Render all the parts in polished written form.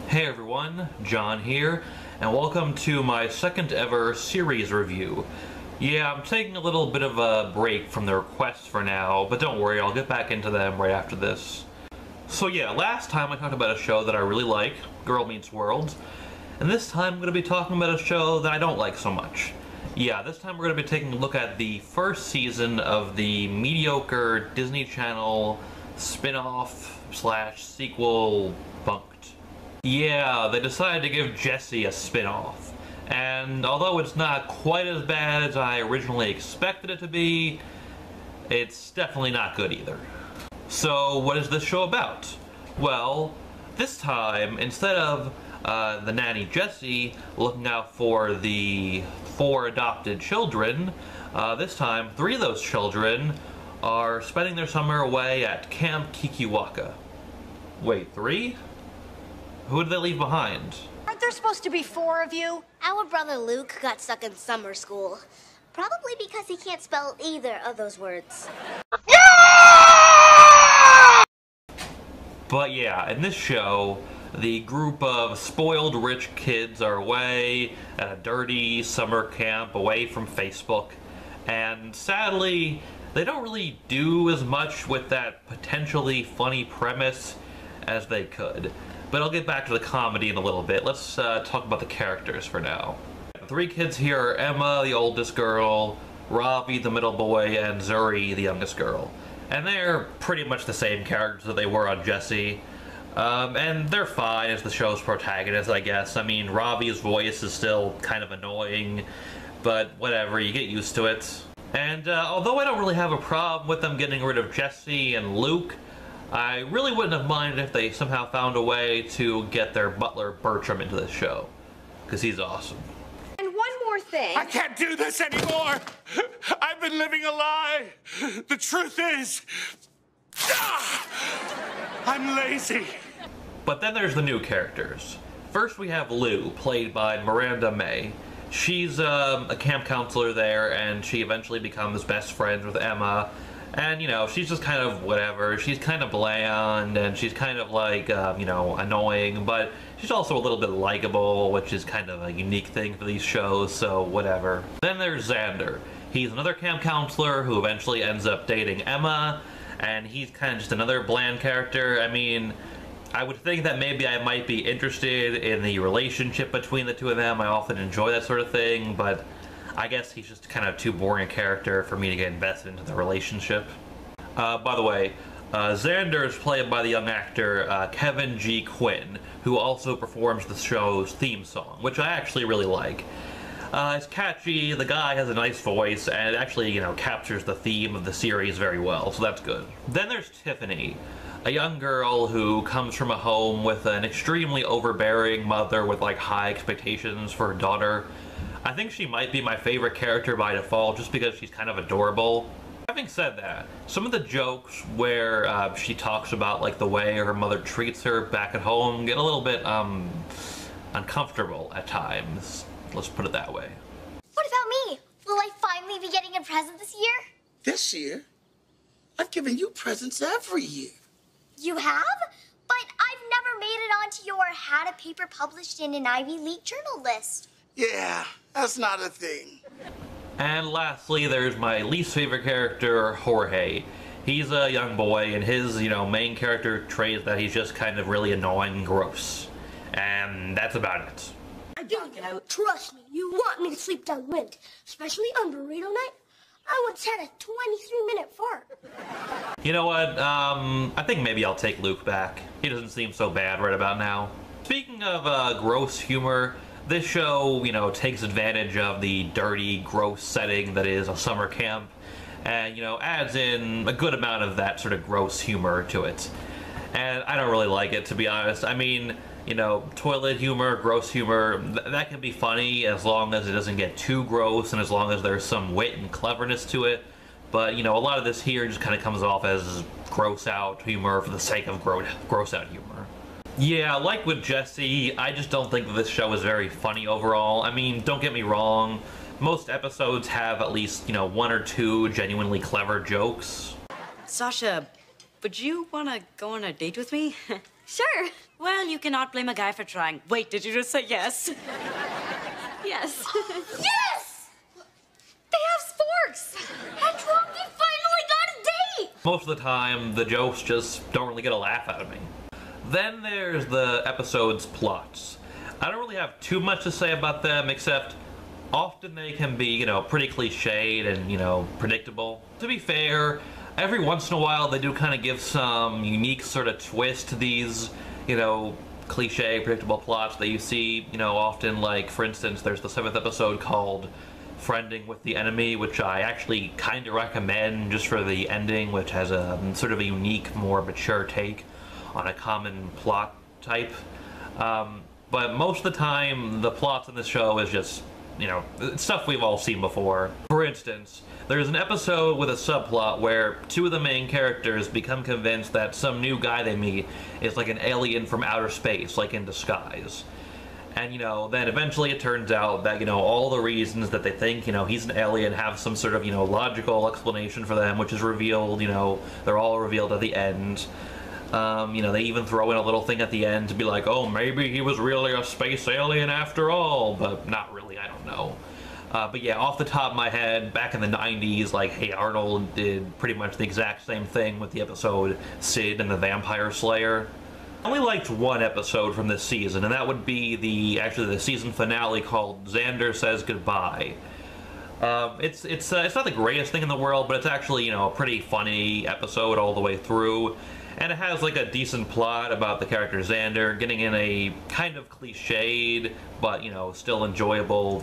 Hey everyone, John here, and welcome to my second ever series review. Yeah, I'm taking a little bit of a break from the requests for now, but don't worry, I'll get back into them right after this. So yeah, last time I talked about a show that I really like, Girl Meets World, and this time I'm going to be talking about a show that I don't like so much. Yeah, this time we're going to be taking a look at the first season of the mediocre Disney Channel spin-off / sequel Bunk'd. Yeah, they decided to give Jessie a spin-off, and although it's not quite as bad as I originally expected it to be, it's definitely not good either. So what is this show about? Well, this time, instead of the nanny Jessie looking out for the 4 adopted children, this time 3 of those children are spending their summer away at Camp Kikiwaka. Wait, 3? Who did they leave behind? Aren't there supposed to be 4 of you? Our brother Luke got stuck in summer school. Probably because he can't spell either of those words. But yeah, in this show, the group of spoiled rich kids are away at a dirty summer camp away from Facebook. And sadly, they don't really do as much with that potentially funny premise as they could. But I'll get back to the comedy in a little bit. Let's talk about the characters for now. The 3 kids here are Emma, the oldest girl, Ravi, the middle boy, and Zuri, the youngest girl. And they're pretty much the same characters that they were on Jessie. And they're fine as the show's protagonists, I guess. I mean, Ravi's voice is still kind of annoying, but whatever, you get used to it. And although I don't really have a problem with them getting rid of Jessie and Luke, I really wouldn't have minded if they somehow found a way to get their butler Bertram into this show, because he's awesome. And one more thing. I can't do this anymore! I've been living a lie! The truth is... I'm lazy. But then there's the new characters. First we have Lou, played by Miranda May. She's a camp counselor there, and she eventually becomes best friends with Emma. And, you know, she's just kind of whatever. She's kind of bland, and she's kind of like, you know, annoying, but she's also a little bit likable, which is kind of a unique thing for these shows, so whatever. Then there's Xander. He's another camp counselor who eventually ends up dating Emma, and he's kind of just another bland character. I mean, I would think that maybe I might be interested in the relationship between the two of them. I often enjoy that sort of thing, but I guess he's just kind of too boring a character for me to get invested into the relationship. By the way, Xander is played by the young actor Kevin G. Quinn, who also performs the show's theme song, which I actually really like. It's catchy, the guy has a nice voice, and it actually, you know, captures the theme of the series very well, so that's good. Then there's Tiffany, a young girl who comes from a home with an extremely overbearing mother with, like, high expectations for her daughter. I think she might be my favorite character by default just because she's kind of adorable. Having said that, some of the jokes where she talks about like the way her mother treats her back at home get a little bit uncomfortable at times. Let's put it that way. What about me? Will I finally be getting a present this year? This year? I've given you presents every year. You have? But I've never made it onto your had a paper published in an Ivy League journal list. Yeah, that's not a thing. And lastly, there's my least favorite character, Jorge. He's a young boy, and his, you know, main character trait is that he's just kind of really annoying and gross. And that's about it. I don't get out. Trust me, you want me to sleep downwind, especially on burrito night. I once had a 23-minute fart. You know what, I think maybe I'll take Luke back. He doesn't seem so bad right about now. Speaking of gross humor, this show, you know, takes advantage of the dirty, gross setting that is a summer camp, and, you know, adds in a good amount of that sort of gross humor to it. And I don't really like it, to be honest. I mean, you know, toilet humor, gross humor, that can be funny as long as it doesn't get too gross and as long as there's some wit and cleverness to it. But, you know, a lot of this here just kind of comes off as gross out humor for the sake of gross out humor. Yeah, like with Jessie, I just don't think that this show is very funny overall. I mean, don't get me wrong, most episodes have at least, you know, 1 or 2 genuinely clever jokes. Sasha, would you want to go on a date with me? Sure. Well, you cannot blame a guy for trying. Wait, did you just say yes? Yes. Yes! They have sporks! And Rocky finally got a date! Most of the time, the jokes just don't really get a laugh out of me. Then there's the episode's plots. I don't really have too much to say about them, except often they can be, pretty cliched and, predictable. To be fair, every once in a while they do kind of give some unique sort of twist to these, cliche, predictable plots that you see, often. Like, for instance, there's the 7th episode called Friending with the Enemy, which I actually kind of recommend just for the ending, which has a sort of a unique, more mature take on a common plot type. But most of the time, the plots in this show is just, stuff we've all seen before. For instance, there's an episode with a subplot where two of the main characters become convinced that some new guy they meet is like an alien from outer space, like in disguise. And, then eventually it turns out that, all the reasons that they think, he's an alien have some sort of, logical explanation for them, which is revealed, they're all revealed at the end. They even throw in a little thing at the end to be like, oh, maybe he was really a space alien after all, but not really, I don't know. But yeah, off the top of my head, back in the 90s, like, Hey Arnold did pretty much the exact same thing with the episode Sid and the Vampire Slayer. I only liked one episode from this season, and that would be the season finale called Xander Says Goodbye. It's not the greatest thing in the world, but it's actually, a pretty funny episode all the way through. And it has like a decent plot about the character Xander getting in a kind of cliched, but, still enjoyable,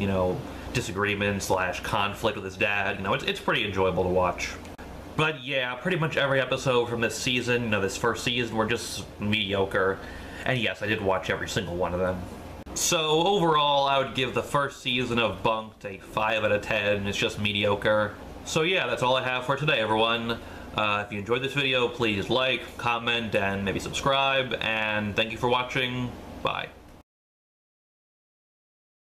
disagreement / conflict with his dad. It's pretty enjoyable to watch. But yeah, pretty much every episode from this season, this first season, were just mediocre. And yes, I did watch every single one of them. So overall, I would give the first season of Bunk'd a 5 out of 10. It's just mediocre. So yeah, that's all I have for today, everyone. If you enjoyed this video, please like, comment, and maybe subscribe. And thank you for watching. Bye.